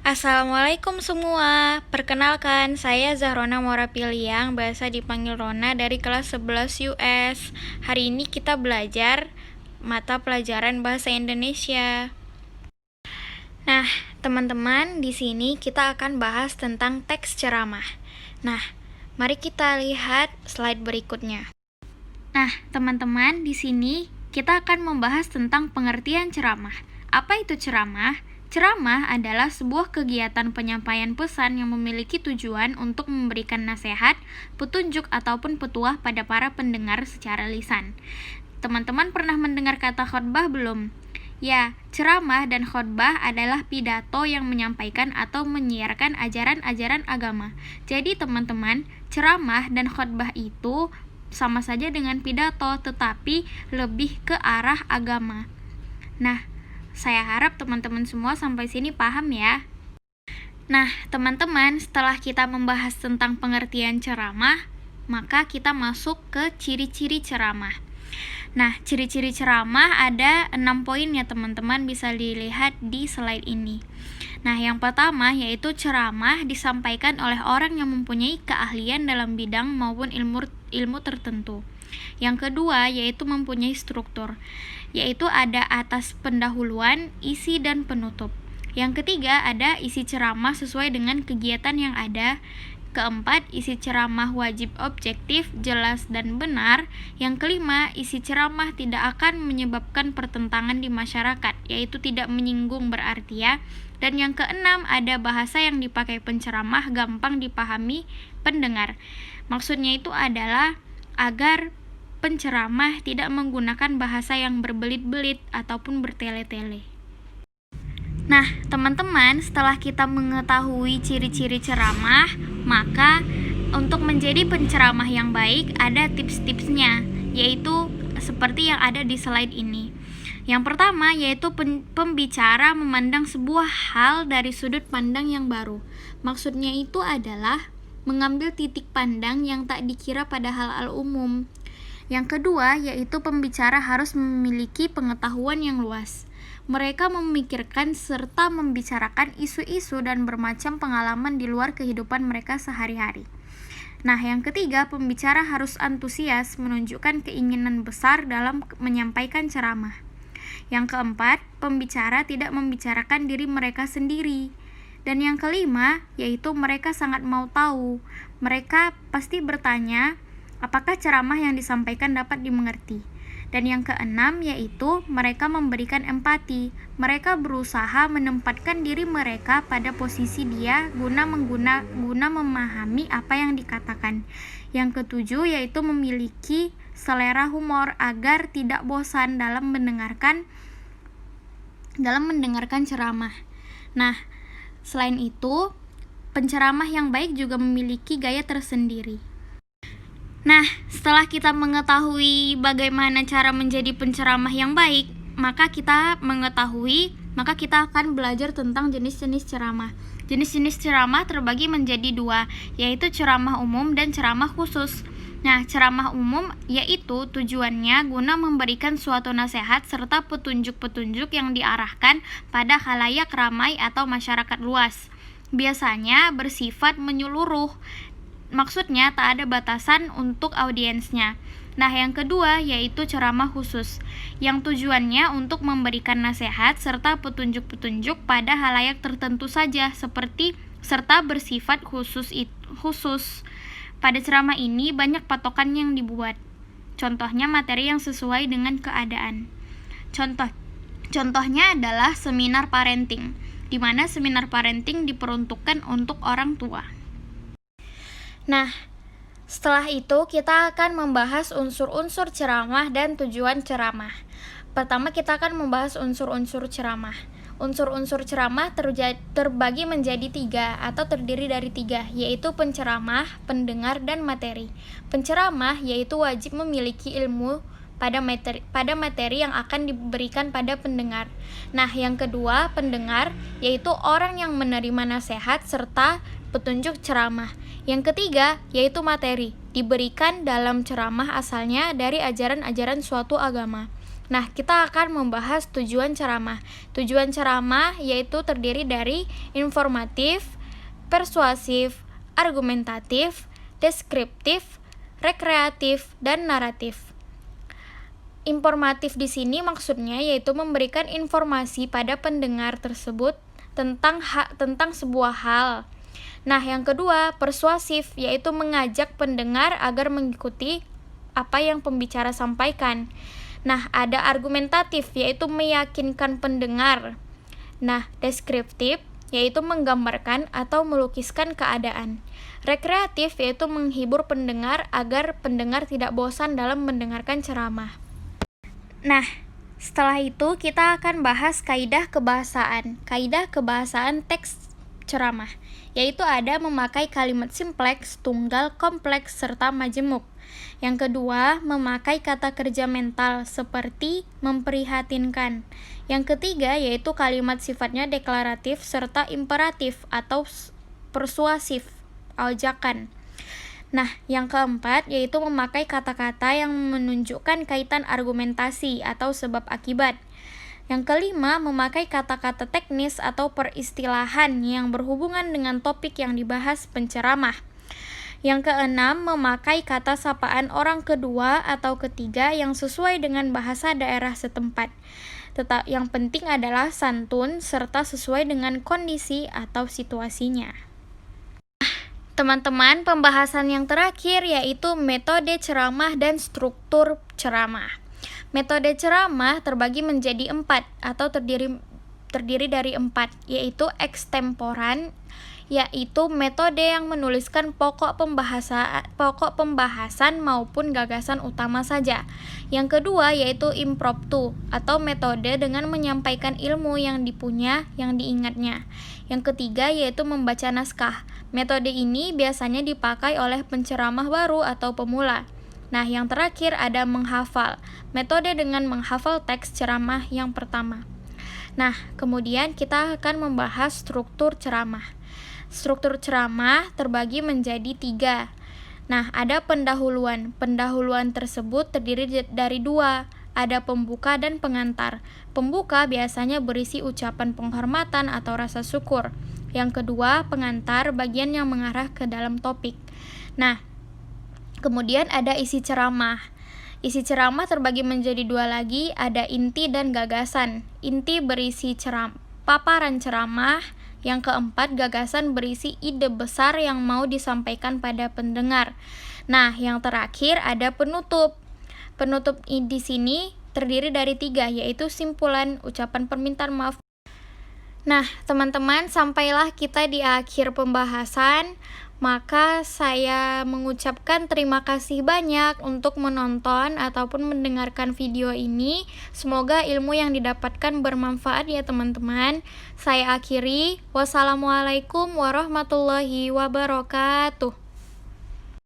Assalamualaikum semua. Perkenalkan, saya Zahrona Morapiliang, biasa dipanggil Rona dari kelas 11 US. Hari ini kita belajar mata pelajaran Bahasa Indonesia. Nah, teman-teman, di sini kita akan bahas tentang teks ceramah. Nah, mari kita lihat slide berikutnya. Nah, teman-teman, di sini kita akan membahas tentang pengertian ceramah. Apa itu ceramah? Ceramah adalah sebuah kegiatan penyampaian pesan yang memiliki tujuan untuk memberikan nasihat, petunjuk, ataupun petuah pada para pendengar secara lisan. Teman-teman pernah mendengar kata khotbah belum? Ya, ceramah dan khotbah adalah pidato yang menyampaikan atau menyiarkan ajaran-ajaran agama. Jadi teman-teman, ceramah dan khotbah itu sama saja dengan pidato, tetapi lebih ke arah agama. Nah, saya harap teman-teman semua sampai sini paham ya. Nah, teman-teman, setelah kita membahas tentang pengertian ceramah, maka kita masuk ke ciri-ciri ceramah. Nah, ciri-ciri ceramah ada 6 poin ya teman-teman, bisa dilihat di slide ini. Nah, yang pertama yaitu ceramah disampaikan oleh orang yang mempunyai keahlian dalam bidang maupun ilmu tertentu. Yang kedua yaitu mempunyai struktur, yaitu ada atas pendahuluan, isi, dan penutup. Yang ketiga ada isi ceramah sesuai dengan kegiatan yang ada. Keempat, isi ceramah wajib objektif, jelas, dan benar. Yang kelima, isi ceramah tidak akan menyebabkan pertentangan di masyarakat, yaitu tidak menyinggung berarti ya. Dan yang keenam, ada bahasa yang dipakai penceramah gampang dipahami pendengar. Maksudnya itu adalah agar penceramah tidak menggunakan bahasa yang berbelit-belit ataupun bertele-tele. Nah, teman-teman, setelah kita mengetahui ciri-ciri ceramah, maka untuk menjadi penceramah yang baik ada tips-tipsnya, yaitu seperti yang ada di slide ini. Yang pertama yaitu pembicara memandang sebuah hal dari sudut pandang yang baru. Maksudnya itu adalah mengambil titik pandang yang tak dikira pada hal-hal umum. Yang kedua yaitu pembicara harus memiliki pengetahuan yang luas. Mereka memikirkan serta membicarakan isu-isu dan bermacam pengalaman di luar kehidupan mereka sehari-hari. Nah, yang ketiga, pembicara harus antusias, menunjukkan keinginan besar dalam menyampaikan ceramah. Yang keempat, pembicara tidak membicarakan diri mereka sendiri. Dan yang kelima, yaitu mereka sangat mau tahu. Mereka pasti bertanya, apakah ceramah yang disampaikan dapat dimengerti? Dan yang keenam yaitu mereka memberikan empati. Mereka berusaha menempatkan diri mereka pada posisi dia guna memahami apa yang dikatakan. Yang ketujuh yaitu memiliki selera humor agar tidak bosan dalam mendengarkan ceramah. Nah, selain itu, penceramah yang baik juga memiliki gaya tersendiri. Nah, setelah kita mengetahui bagaimana cara menjadi penceramah yang baik, maka kita akan belajar tentang jenis-jenis ceramah. Jenis-jenis ceramah terbagi menjadi 2, yaitu ceramah umum dan ceramah khusus. Nah, ceramah umum yaitu tujuannya guna memberikan suatu nasihat serta petunjuk-petunjuk yang diarahkan pada khalayak ramai atau masyarakat luas. Biasanya bersifat menyeluruh. Maksudnya tak ada batasan untuk audiensnya. Nah, yang kedua yaitu ceramah khusus, yang tujuannya untuk memberikan nasihat serta petunjuk-petunjuk pada khalayak tertentu saja, serta bersifat khusus. Pada ceramah ini banyak patokan yang dibuat. Contohnya materi yang sesuai dengan keadaan. Contohnya adalah seminar parenting, di mana seminar parenting diperuntukkan untuk orang tua. Nah, setelah itu kita akan membahas unsur-unsur ceramah dan tujuan ceramah. Pertama kita akan membahas unsur-unsur ceramah. Unsur-unsur ceramah terbagi menjadi 3 atau terdiri dari 3, yaitu penceramah, pendengar, dan materi. Penceramah yaitu wajib memiliki ilmu pada materi yang akan diberikan pada pendengar. Nah, yang kedua, pendengar yaitu orang yang menerima nasihat serta petunjuk ceramah. Yang ketiga yaitu materi, diberikan dalam ceramah asalnya dari ajaran-ajaran suatu agama. Nah, kita akan membahas tujuan ceramah. Tujuan ceramah yaitu terdiri dari informatif, persuasif, argumentatif, deskriptif, rekreatif, dan naratif. Informatif di sini maksudnya yaitu memberikan informasi pada pendengar tersebut tentang sebuah hal. Nah, yang kedua, persuasif yaitu mengajak pendengar agar mengikuti apa yang pembicara sampaikan. Nah, ada argumentatif yaitu meyakinkan pendengar. Nah, deskriptif yaitu menggambarkan atau melukiskan keadaan. Rekreatif yaitu menghibur pendengar agar pendengar tidak bosan dalam mendengarkan ceramah. Nah, setelah itu kita akan bahas kaidah kebahasaan. Kaidah kebahasaan teks ceramah, yaitu ada memakai kalimat simpleks, tunggal, kompleks, serta majemuk. Yang kedua, memakai kata kerja mental seperti memprihatinkan. Yang ketiga, yaitu kalimat sifatnya deklaratif serta imperatif atau persuasif, ajakan. Nah, yang keempat yaitu memakai kata-kata yang menunjukkan kaitan argumentasi atau sebab akibat. Yang kelima, memakai kata-kata teknis atau peristilahan yang berhubungan dengan topik yang dibahas penceramah. Yang keenam, memakai kata sapaan orang kedua atau ketiga yang sesuai dengan bahasa daerah setempat. Tetap yang penting adalah santun serta sesuai dengan kondisi atau situasinya. Teman-teman, pembahasan yang terakhir yaitu metode ceramah dan struktur ceramah. Metode ceramah terbagi menjadi 4 atau terdiri dari 4, yaitu ekstemporan, yaitu metode yang menuliskan pokok pembahasan maupun gagasan utama saja. Yang kedua yaitu impromptu atau metode dengan menyampaikan ilmu yang diingatnya. Yang ketiga yaitu membaca naskah. Metode ini biasanya dipakai oleh penceramah baru atau pemula. Nah, yang terakhir ada menghafal. Metode dengan menghafal teks ceramah yang pertama. Nah, kemudian kita akan membahas struktur ceramah. Struktur ceramah terbagi menjadi 3. Nah, ada pendahuluan. Pendahuluan tersebut terdiri dari 2. Ada pembuka dan pengantar. Pembuka biasanya berisi ucapan penghormatan atau rasa syukur. Yang kedua, pengantar, bagian yang mengarah ke dalam topik. Nah, kemudian ada isi ceramah. Isi ceramah terbagi menjadi 2 lagi, ada inti dan gagasan. Inti berisi paparan ceramah. Yang keempat, gagasan berisi ide besar yang mau disampaikan pada pendengar. Nah, yang terakhir ada penutup. Penutup di sini terdiri dari 3, yaitu simpulan, ucapan permintaan maaf. Nah, teman-teman, sampailah kita di akhir pembahasan. Maka saya mengucapkan terima kasih banyak untuk menonton ataupun mendengarkan video ini. Semoga ilmu yang didapatkan bermanfaat ya teman-teman. Saya akhiri. Wassalamualaikum warahmatullahi wabarakatuh.